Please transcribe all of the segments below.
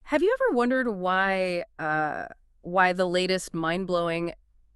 Have you ever wondered why the latest mind-blowing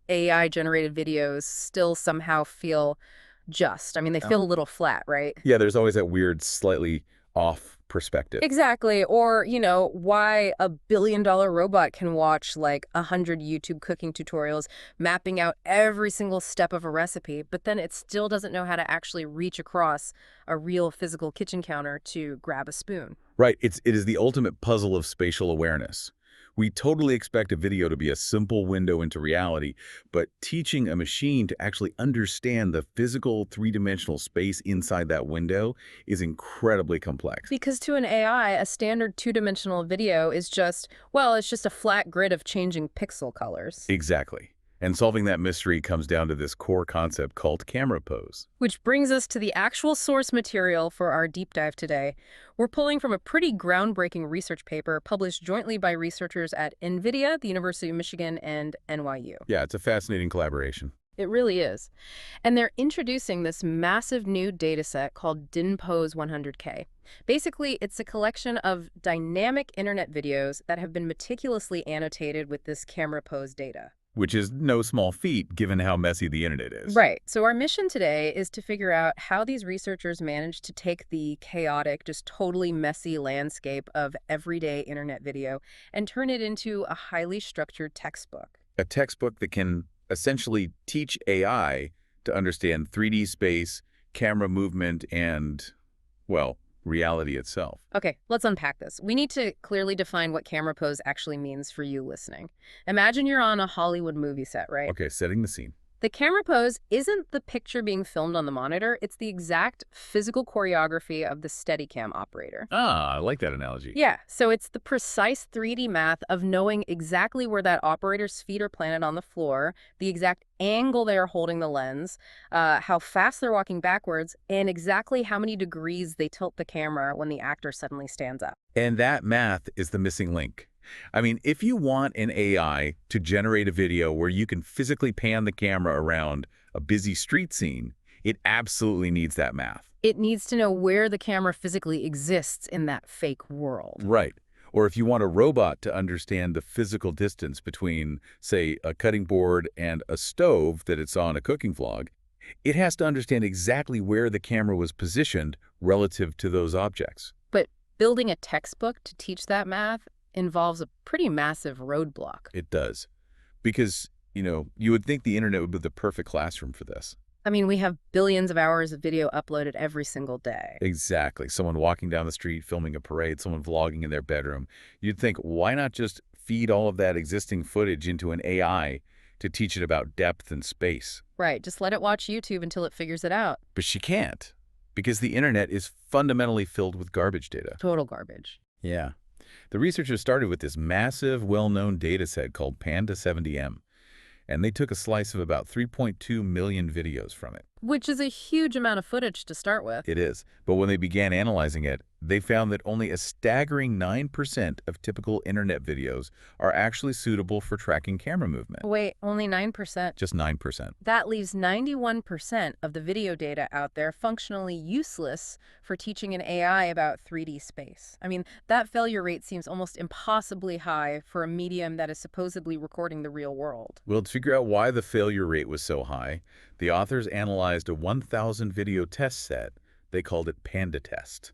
AI-generated videos still somehow feel just? I mean, they Oh. feel a little flat, right? Yeah, there's always that weird, slightly off perspective. Exactly. Or, why a billion-dollar robot can watch like 100 YouTube cooking tutorials mapping out every single step of a recipe, but then it still doesn't know how to actually reach across a real physical kitchen counter to grab a spoon. Right, it is the ultimate puzzle of spatial awareness. We totally expect a video to be a simple window into reality, but teaching a machine to actually understand the physical three-dimensional space inside that window is incredibly complex. Because to an AI, a standard two-dimensional video is it's just a flat grid of changing pixel colors. Exactly. And solving that mystery comes down to this core concept called camera pose. Which brings us to the actual source material for our deep dive today. We're pulling from a pretty groundbreaking research paper published jointly by researchers at NVIDIA, the University of Michigan, and NYU. Yeah, it's a fascinating collaboration. It really is. And they're introducing this massive new dataset called DINPose 100K. Basically, it's a collection of dynamic internet videos that have been meticulously annotated with this camera pose data. Which is no small feat given how messy the internet is. Right. So our mission today is to figure out how these researchers managed to take the chaotic, just totally messy landscape of everyday internet video and turn it into a highly structured textbook. A textbook that can essentially teach AI to understand 3D space, camera movement, and, well, reality itself. Okay, let's unpack this. We need to clearly define what camera pose actually means for you listening. Imagine you're on a Hollywood movie set, right? Okay, setting the scene. The camera pose isn't the picture being filmed on the monitor, it's the exact physical choreography of the Steadicam operator. Ah, I like that analogy. Yeah, so it's the precise 3D math of knowing exactly where that operator's feet are planted on the floor, the exact angle they are holding the lens, how fast they're walking backwards, and exactly how many degrees they tilt the camera when the actor suddenly stands up. And that math is the missing link. I mean, if you want an AI to generate a video where you can physically pan the camera around a busy street scene, it absolutely needs that math. It needs to know where the camera physically exists in that fake world. Right. Or if you want a robot to understand the physical distance between, say, a cutting board and a stove that it saw in a cooking vlog, it has to understand exactly where the camera was positioned relative to those objects. But building a textbook to teach that math involves a pretty massive roadblock. It does. Because, you would think the internet would be the perfect classroom for this. I mean, we have billions of hours of video uploaded every single day. Exactly. Someone walking down the street, filming a parade, someone vlogging in their bedroom. You'd think, why not just feed all of that existing footage into an AI to teach it about depth and space? Right, just let it watch YouTube until it figures it out. But she can't, because the internet is fundamentally filled with garbage data. Total garbage. Yeah. The researchers started with this massive, well-known data set called Panda 70M, and they took a slice of about 3.2 million videos from it. Which is a huge amount of footage to start with. It is. But when they began analyzing it, they found that only a staggering 9% of typical internet videos are actually suitable for tracking camera movement. Wait, only 9%? Just 9%. That leaves 91% of the video data out there functionally useless for teaching an AI about 3D space. I mean, that failure rate seems almost impossibly high for a medium that is supposedly recording the real world. Well, to figure out why the failure rate was so high, the authors analyzed a 1,000 video test set. They called it Panda Test.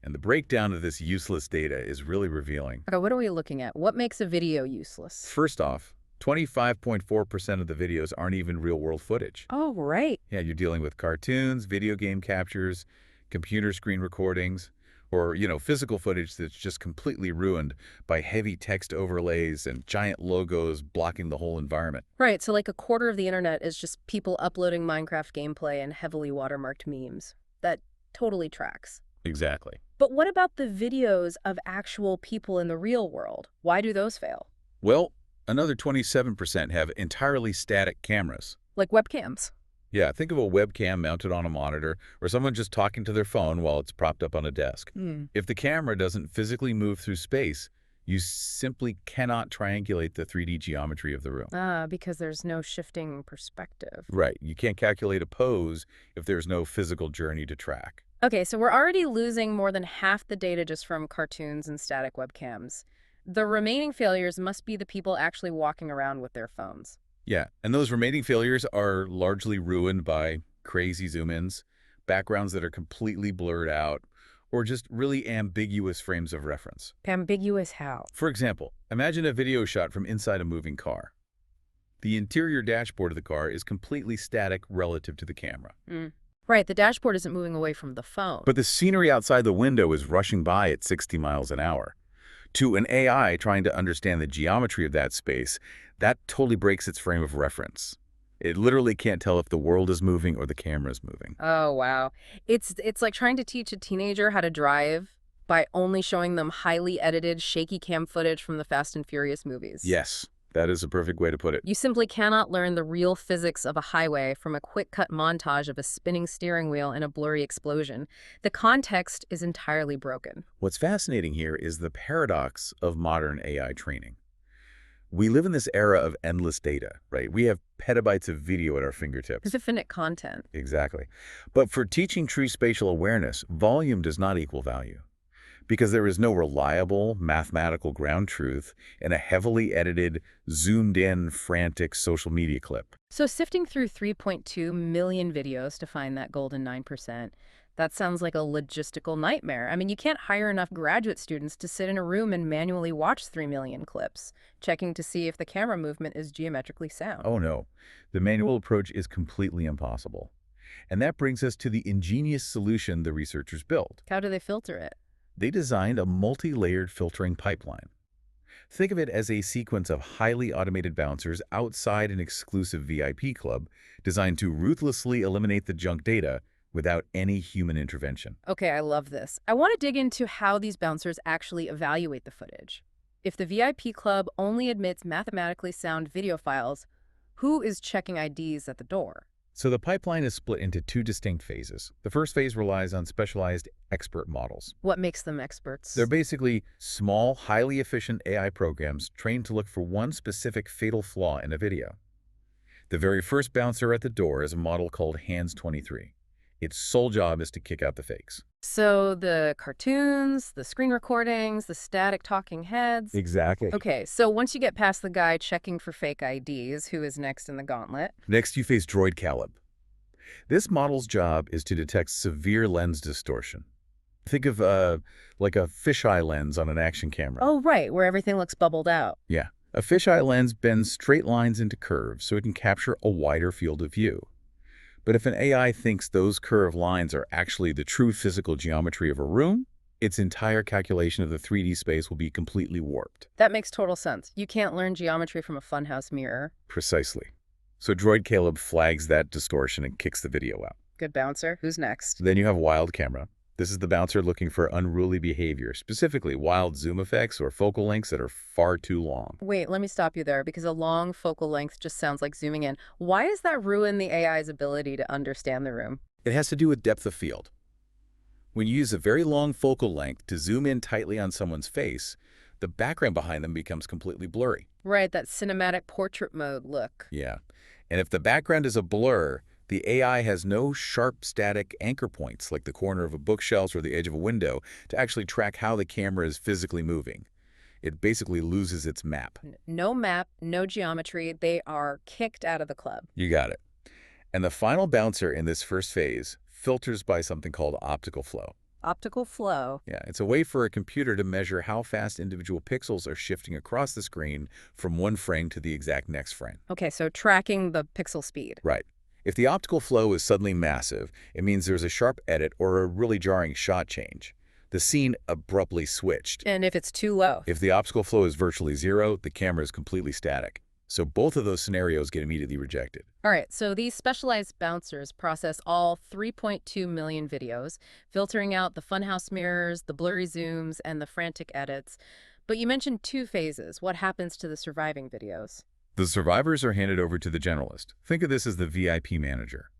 And the breakdown of this useless data is really revealing. Okay, what are we looking at? What makes a video useless? First off, 25.4% of the videos aren't even real-world footage. Oh, right. Yeah, you're dealing with cartoons, video game captures, computer screen recordings, or, physical footage that's just completely ruined by heavy text overlays and giant logos blocking the whole environment. Right, so like a quarter of the internet is just people uploading Minecraft gameplay and heavily watermarked memes. That totally tracks. Exactly. But what about the videos of actual people in the real world? Why do those fail? Well, another 27% have entirely static cameras. Like webcams. Yeah, think of a webcam mounted on a monitor or someone just talking to their phone while it's propped up on a desk. If the camera doesn't physically move through space, you simply cannot triangulate the 3D geometry of the room. Because there's no shifting perspective. Right. You can't calculate a pose if there's no physical journey to track. Okay, so we're already losing more than half the data just from cartoons and static webcams. The remaining failures must be the people actually walking around with their phones. Yeah, and those remaining failures are largely ruined by crazy zoom-ins, backgrounds that are completely blurred out, or just really ambiguous frames of reference. Ambiguous how? For example, imagine a video shot from inside a moving car. The interior dashboard of the car is completely static relative to the camera. Mm. Right, the dashboard isn't moving away from the phone. But the scenery outside the window is rushing by at 60 miles an hour. To an AI trying to understand the geometry of that space, that totally breaks its frame of reference. It literally can't tell if the world is moving or the camera is moving. Oh, wow. It's like trying to teach a teenager how to drive by only showing them highly edited, shaky cam footage from the Fast and Furious movies. Yes, that is a perfect way to put it. You simply cannot learn the real physics of a highway from a quick-cut montage of a spinning steering wheel and a blurry explosion. The context is entirely broken. What's fascinating here is the paradox of modern AI training. We live in this era of endless data, right? We have petabytes of video at our fingertips. Infinite content. Exactly. But for teaching true spatial awareness, volume does not equal value, because there is no reliable mathematical ground truth in a heavily edited, zoomed-in, frantic social media clip. So sifting through 3.2 million videos to find that golden 9%, that sounds like a logistical nightmare. I mean, you can't hire enough graduate students to sit in a room and manually watch 3 million clips, checking to see if the camera movement is geometrically sound. Oh no, the manual approach is completely impossible. And that brings us to the ingenious solution the researchers built. How do they filter it? They designed a multi-layered filtering pipeline. Think of it as a sequence of highly automated bouncers outside an exclusive VIP club designed to ruthlessly eliminate the junk data without any human intervention. Okay, I love this. I want to dig into how these bouncers actually evaluate the footage. If the VIP club only admits mathematically sound video files, who is checking IDs at the door? So the pipeline is split into two distinct phases. The first phase relies on specialized expert models. What makes them experts? They're basically small, highly efficient AI programs trained to look for one specific fatal flaw in a video. The very first bouncer at the door is a model called Hands23. Its sole job is to kick out the fakes. So the cartoons, the screen recordings, the static talking heads. Exactly. Okay, so once you get past the guy checking for fake IDs, who is next in the gauntlet? Next, you face Droid Caleb. This model's job is to detect severe lens distortion. Think of like a fisheye lens on an action camera. Oh, right, where everything looks bubbled out. Yeah. A fisheye lens bends straight lines into curves so it can capture a wider field of view. But if an AI thinks those curved lines are actually the true physical geometry of a room, its entire calculation of the 3D space will be completely warped. That makes total sense. You can't learn geometry from a funhouse mirror. Precisely. So Droid Caleb flags that distortion and kicks the video out. Good bouncer. Who's next? Then you have Wild Camera. This is the bouncer looking for unruly behavior, specifically wild zoom effects or focal lengths that are far too long. Wait, let me stop you there, because a long focal length just sounds like zooming in. Why does that ruin the AI's ability to understand the room? It has to do with depth of field. When you use a very long focal length to zoom in tightly on someone's face, the background behind them becomes completely blurry. Right, that cinematic portrait mode look. Yeah. And if the background is a blur, the AI has no sharp static anchor points like the corner of a bookshelf or the edge of a window to actually track how the camera is physically moving. It basically loses its map. No map, no geometry. They are kicked out of the club. You got it. And the final bouncer in this first phase filters by something called optical flow. Optical flow. Yeah, it's a way for a computer to measure how fast individual pixels are shifting across the screen from one frame to the exact next frame. Okay, so tracking the pixel speed. Right. If the optical flow is suddenly massive, it means there's a sharp edit or a really jarring shot change. The scene abruptly switched. And if it's too low? If the optical flow is virtually zero, the camera is completely static. So both of those scenarios get immediately rejected. All right, so these specialized bouncers process all 3.2 million videos, filtering out the funhouse mirrors, the blurry zooms, and the frantic edits. But you mentioned two phases. What happens to the surviving videos? The survivors are handed over to the generalist. Think of this as the VIP manager.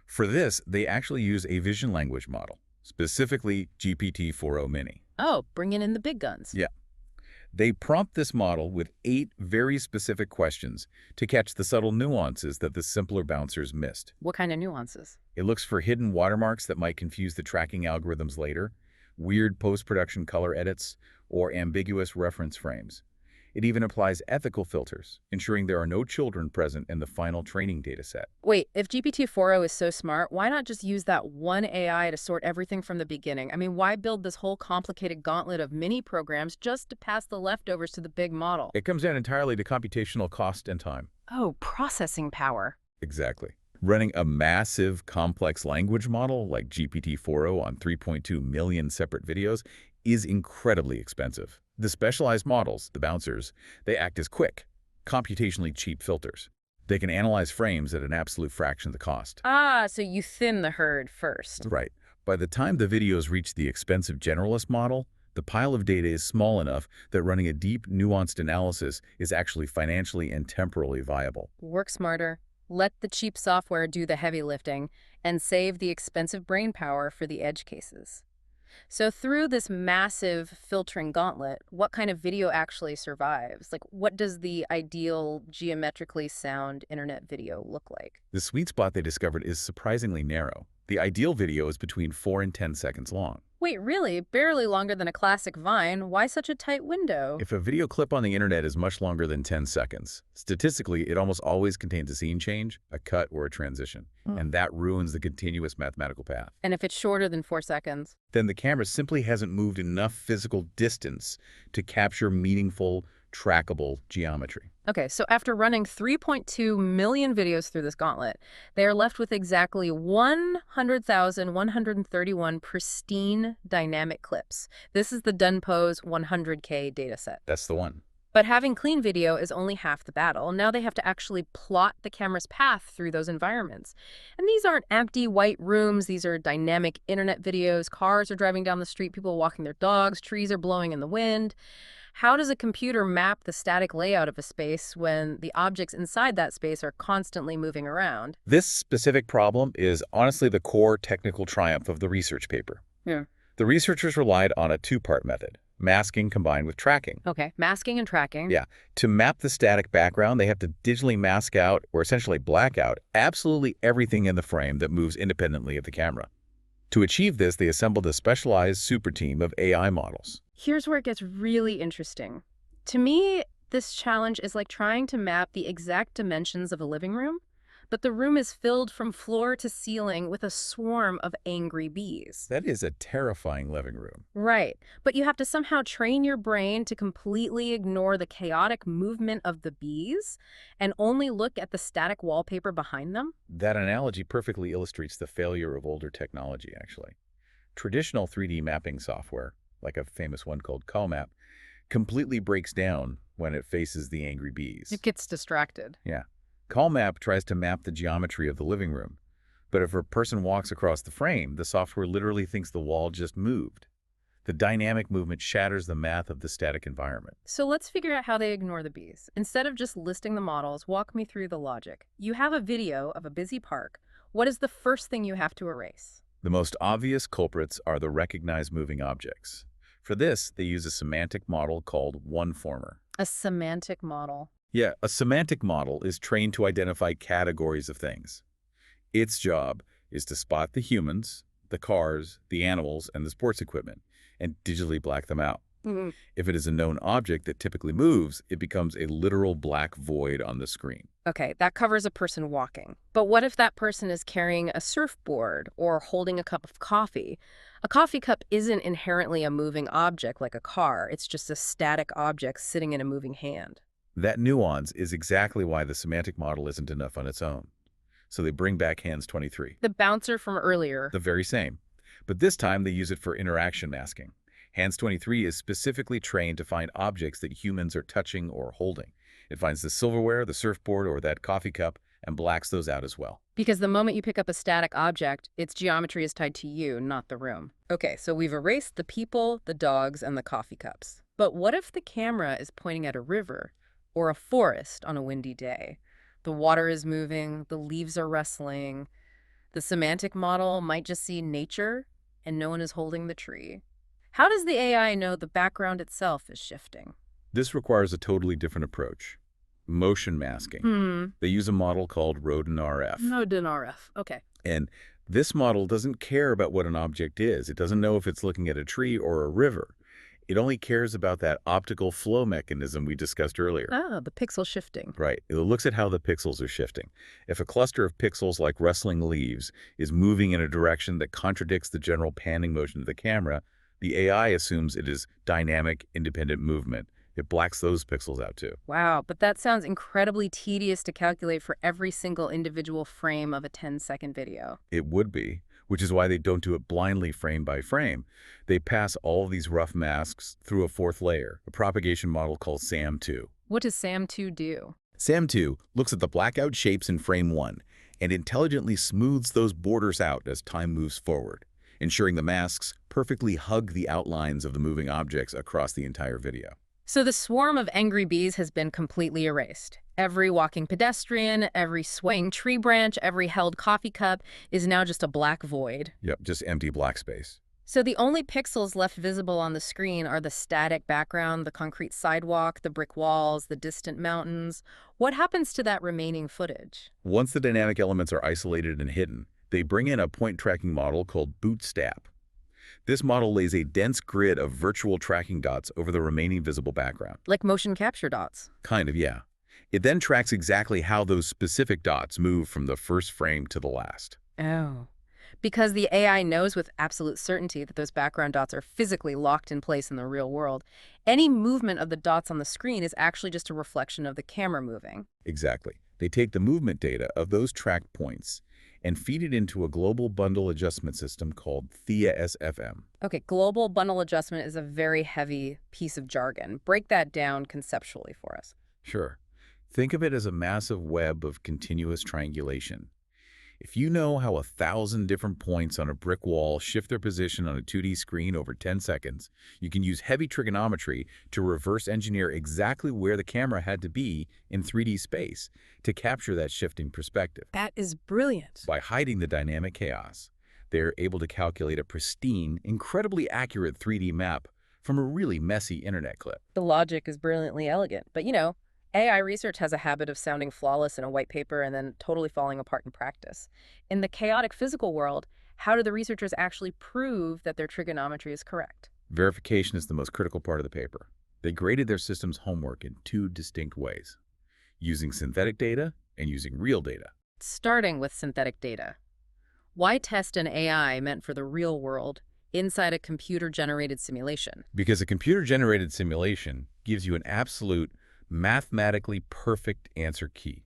For this, they actually use a vision language model, specifically GPT-4o Mini. Oh, bringing in the big guns. Yeah. They prompt this model with 8 very specific questions to catch the subtle nuances that the simpler bouncers missed. What kind of nuances? It looks for hidden watermarks that might confuse the tracking algorithms later, weird post-production color edits, or ambiguous reference frames. It even applies ethical filters, ensuring there are no children present in the final training dataset. Wait, if GPT-4o is so smart, why not just use that one AI to sort everything from the beginning? I mean, why build this whole complicated gauntlet of mini programs just to pass the leftovers to the big model? It comes down entirely to computational cost and time. Oh, processing power. Exactly. Running a massive, complex language model like GPT-4o on 3.2 million separate videos is incredibly expensive. The specialized models, the bouncers, they act as quick, computationally cheap filters. They can analyze frames at an absolute fraction of the cost. Ah, so you thin the herd first. Right. By the time the videos reach the expensive generalist model, the pile of data is small enough that running a deep, nuanced analysis is actually financially and temporally viable. Work smarter. Let the cheap software do the heavy lifting and save the expensive brain power for the edge cases. So through this massive filtering gauntlet, what kind of video actually survives? Like, what does the ideal geometrically sound internet video look like? The sweet spot they discovered is surprisingly narrow. The ideal video is between 4 and 10 seconds long. Wait, really? Barely longer than a classic Vine? Why such a tight window? If a video clip on the internet is much longer than 10 seconds, statistically, it almost always contains a scene change, a cut, or a transition, and that ruins the continuous mathematical path. And if it's shorter than 4 seconds? Then the camera simply hasn't moved enough physical distance to capture meaningful, trackable geometry. Okay, so after running 3.2 million videos through this gauntlet, they are left with exactly 100,131 pristine dynamic clips. This is the Dunpose 100K dataset. That's the one. But having clean video is only half the battle. Now they have to actually plot the camera's path through those environments. And these aren't empty white rooms. These are dynamic internet videos. Cars are driving down the street, people walking their dogs, trees are blowing in the wind. How does a computer map the static layout of a space when the objects inside that space are constantly moving around? This specific problem is honestly the core technical triumph of the research paper. Yeah. The researchers relied on a two-part method, masking combined with tracking. Okay, masking and tracking. Yeah, to map the static background, they have to digitally mask out, or essentially black out, absolutely everything in the frame that moves independently of the camera. To achieve this, they assembled a specialized super team of AI models. Here's where it gets really interesting. To me, this challenge is like trying to map the exact dimensions of a living room, but the room is filled from floor to ceiling with a swarm of angry bees. That is a terrifying living room. Right, but you have to somehow train your brain to completely ignore the chaotic movement of the bees and only look at the static wallpaper behind them. That analogy perfectly illustrates the failure of older technology, actually. Traditional 3D mapping software, like a famous one called CalMap, completely breaks down when it faces the angry bees. It gets distracted. Yeah. CalMap tries to map the geometry of the living room, but if a person walks across the frame, the software literally thinks the wall just moved. The dynamic movement shatters the math of the static environment. So let's figure out how they ignore the bees. Instead of just listing the models, walk me through the logic. You have a video of a busy park. What is the first thing you have to erase? The most obvious culprits are the recognized moving objects. For this, they use a semantic model called oneformer. A semantic model. Yeah, a semantic model is trained to identify categories of things. Its job is to spot the humans, the cars, the animals, and the sports equipment, and digitally black them out. If it is a known object that typically moves, it becomes a literal black void on the screen. Okay, that covers a person walking. But what if that person is carrying a surfboard or holding a cup of coffee? A coffee cup isn't inherently a moving object like a car. It's just a static object sitting in a moving hand. That nuance is exactly why the semantic model isn't enough on its own. So they bring back Hands 23. The bouncer from earlier. The very same. But this time they use it for interaction masking. Hands 23 is specifically trained to find objects that humans are touching or holding. It finds the silverware, the surfboard, or that coffee cup, and blacks those out as well. Because the moment you pick up a static object, its geometry is tied to you, not the room. Okay, so we've erased the people, the dogs, and the coffee cups. But what if the camera is pointing at a river or a forest on a windy day? The water is moving, the leaves are rustling. The semantic model might just see nature, and no one is holding the tree. How does the AI know the background itself is shifting? This requires a totally different approach. Motion masking. They use a model called RF. RF. Okay. And This model doesn't care about what an object is. It doesn't know if it's looking at a tree or a river. It only cares about that optical flow mechanism we discussed earlier. Ah, the pixel shifting. Right. It looks at how the pixels are shifting. If a cluster of pixels like rustling leaves is moving in a direction that contradicts the general panning motion of the camera, the AI assumes it is dynamic, independent movement. It blacks those pixels out too. Wow, but that sounds incredibly tedious to calculate for every single individual frame of a 10-second video. It would be, which is why they don't do it blindly frame by frame. They pass all of these rough masks through a fourth layer, a propagation model called SAM2. What does SAM2 do? SAM2 looks at the blackout shapes in frame 1 and intelligently smooths those borders out as time moves forward, ensuring the masks perfectly hug the outlines of the moving objects across the entire video. So the swarm of angry bees has been completely erased. Every walking pedestrian, every swaying tree branch, every held coffee cup is now just a black void. Yep, just empty black space. So the only pixels left visible on the screen are the static background, the concrete sidewalk, the brick walls, the distant mountains. What happens to that remaining footage? Once the dynamic elements are isolated and hidden, they bring in a point tracking model called Bootstrap. This model lays a dense grid of virtual tracking dots over the remaining visible background. Like motion capture dots. Kind of, yeah. It then tracks exactly how those specific dots move from the first frame to the last. Oh. Because the AI knows with absolute certainty that those background dots are physically locked in place in the real world, any movement of the dots on the screen is actually just a reflection of the camera moving. Exactly. They take the movement data of those tracked points and feed it into a global bundle adjustment system called THEA SFM. Okay, global bundle adjustment is a very heavy piece of jargon. Break that down conceptually for us. Sure. Think of it as a massive web of continuous triangulation. If you know how 1,000 different points on a brick wall shift their position on a 2D screen over 10 seconds, you can use heavy trigonometry to reverse engineer exactly where the camera had to be in 3D space to capture that shifting perspective. That is brilliant. By hiding the dynamic chaos, they're able to calculate a pristine, incredibly accurate 3D map from a really messy internet clip. The logic is brilliantly elegant, but AI research has a habit of sounding flawless in a white paper and then totally falling apart in practice. In the chaotic physical world, how do the researchers actually prove that their trigonometry is correct? Verification is the most critical part of the paper. They graded their system's homework in two distinct ways, using synthetic data and using real data. Starting with synthetic data. Why test an AI meant for the real world inside a computer-generated simulation? Because a computer-generated simulation gives you an absolute, mathematically perfect answer key.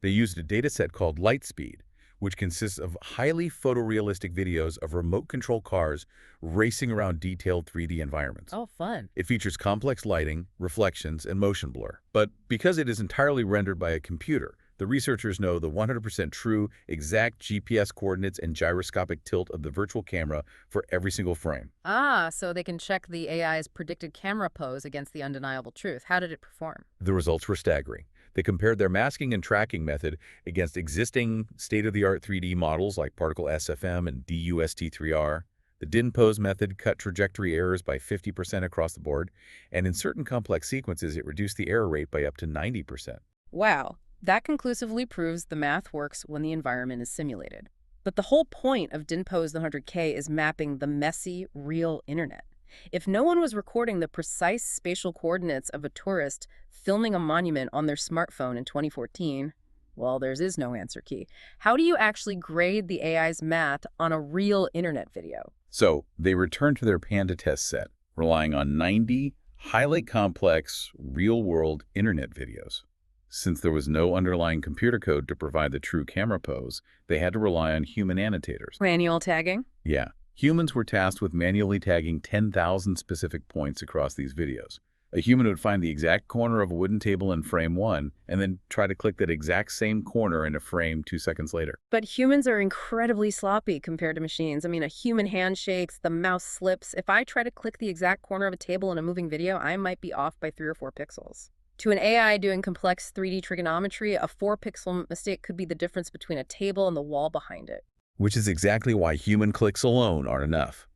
They used a dataset called Lightspeed, which consists of highly photorealistic videos of remote control cars racing around detailed 3D environments. Oh, fun. It features complex lighting, reflections, and motion blur. But because it is entirely rendered by a computer, the researchers know the 100% true, exact GPS coordinates and gyroscopic tilt of the virtual camera for every single frame. Ah, so they can check the AI's predicted camera pose against the undeniable truth. How did it perform? The results were staggering. They compared their masking and tracking method against existing state-of-the-art 3D models like Particle SFM and DUST3R. The DIN pose method cut trajectory errors by 50% across the board, and in certain complex sequences, it reduced the error rate by up to 90%. Wow, that conclusively proves the math works when the environment is simulated. But the whole point of DINPose the 100K is mapping the messy, real internet. If no one was recording the precise spatial coordinates of a tourist filming a monument on their smartphone in 2014, well, there is no answer key. How do you actually grade the AI's math on a real internet video? So they returned to their Panda test set, relying on 90 highly complex, real-world internet videos. Since there was no underlying computer code to provide the true camera pose, they had to rely on human annotators. Manual tagging? Yeah. Humans were tasked with manually tagging 10,000 specific points across these videos. A human would find the exact corner of a wooden table in frame 1 and then try to click that exact same corner in a frame 2 seconds later. But humans are incredibly sloppy compared to machines. I mean, a human hand shakes, the mouse slips. If I try to click the exact corner of a table in a moving video, I might be off by 3 or 4 pixels. To an AI doing complex 3D trigonometry, a 4-pixel mistake could be the difference between a table and the wall behind it. Which is exactly why human clicks alone aren't enough.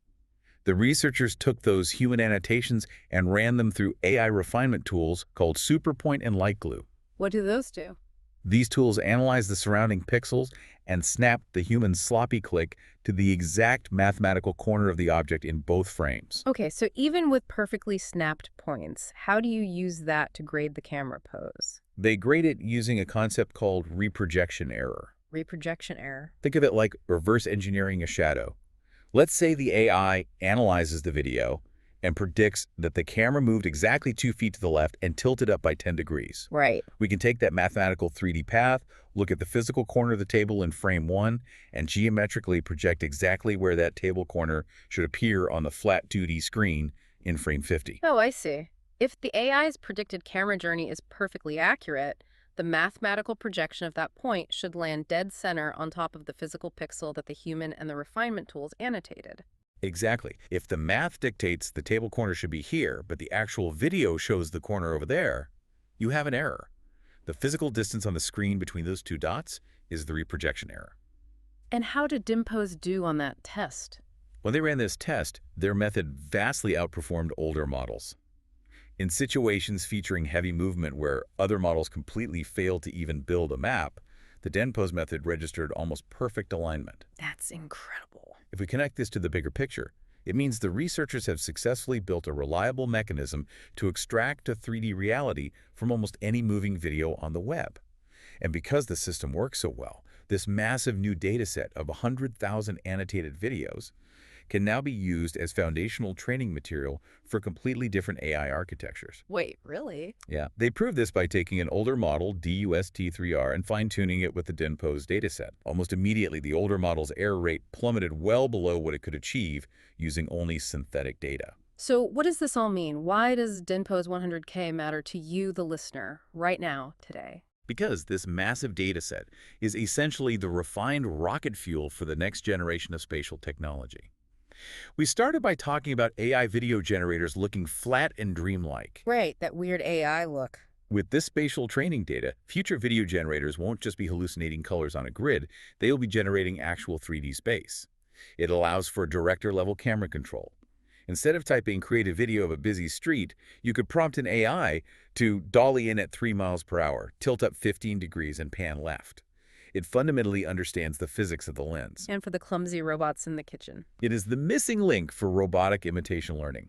The researchers took those human annotations and ran them through AI refinement tools called Superpoint and Light Glue. What do those do? These tools analyze the surrounding pixels and snap the human sloppy click to the exact mathematical corner of the object in both frames. Okay, so even with perfectly snapped points, how do you use that to grade the camera pose? They grade it using a concept called reprojection error. Reprojection error. Think of it like reverse engineering a shadow. Let's say the AI analyzes the video and predicts that the camera moved exactly 2 feet to the left and tilted up by 10 degrees. Right. We can take that mathematical 3D path, look at the physical corner of the table in frame 1, and geometrically project exactly where that table corner should appear on the flat 2D screen in frame 50. Oh, I see. If the AI's predicted camera journey is perfectly accurate, the mathematical projection of that point should land dead center on top of the physical pixel that the human and the refinement tools annotated. Exactly. If the math dictates the table corner should be here, but the actual video shows the corner over there, you have an error. The physical distance on the screen between those two dots is the reprojection error. And how did Dimpos do on that test? When they ran this test, their method vastly outperformed older models. In situations featuring heavy movement where other models completely failed to even build a map, the Dimpos method registered almost perfect alignment. That's incredible. If we connect this to the bigger picture, it means the researchers have successfully built a reliable mechanism to extract a 3D reality from almost any moving video on the web. And because the system works so well, this massive new dataset of 100,000 annotated videos can now be used as foundational training material for completely different AI architectures. Wait, really? Yeah, they proved this by taking an older model, DUST3R, and fine-tuning it with the DINPOS dataset. Almost immediately, the older model's error rate plummeted well below what it could achieve using only synthetic data. So what does this all mean? Why does Dimpos 100K matter to you, the listener, right now, today? Because this massive dataset is essentially the refined rocket fuel for the next generation of spatial technology. We started by talking about AI video generators looking flat and dreamlike. Right, that weird AI look. With this spatial training data, future video generators won't just be hallucinating colors on a grid, they will be generating actual 3D space. It allows for director-level camera control. Instead of typing "create a video of a busy street," you could prompt an AI to dolly in at 3 miles per hour, tilt up 15 degrees, and pan left. It fundamentally understands the physics of the lens. And for the clumsy robots in the kitchen. It is the missing link for robotic imitation learning.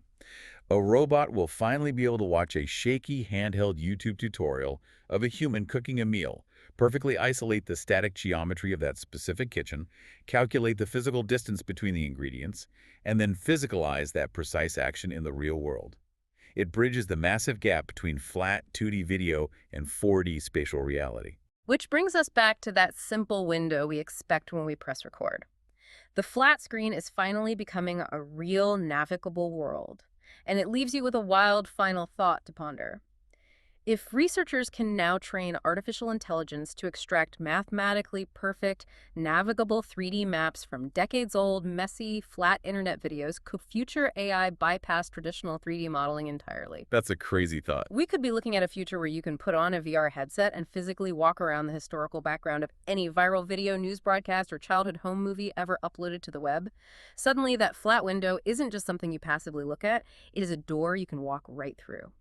A robot will finally be able to watch a shaky handheld YouTube tutorial of a human cooking a meal, perfectly isolate the static geometry of that specific kitchen, calculate the physical distance between the ingredients, and then physicalize that precise action in the real world. It bridges the massive gap between flat 2D video and 4D spatial reality. Which brings us back to that simple window we expect when we press record. The flat screen is finally becoming a real navigable world, and it leaves you with a wild final thought to ponder. If researchers can now train artificial intelligence to extract mathematically perfect, navigable 3D maps from decades-old, messy, flat internet videos, could future AI bypass traditional 3D modeling entirely? That's a crazy thought. We could be looking at a future where you can put on a VR headset and physically walk around the historical background of any viral video, news broadcast, or childhood home movie ever uploaded to the web. Suddenly, that flat window isn't just something you passively look at, it is a door you can walk right through.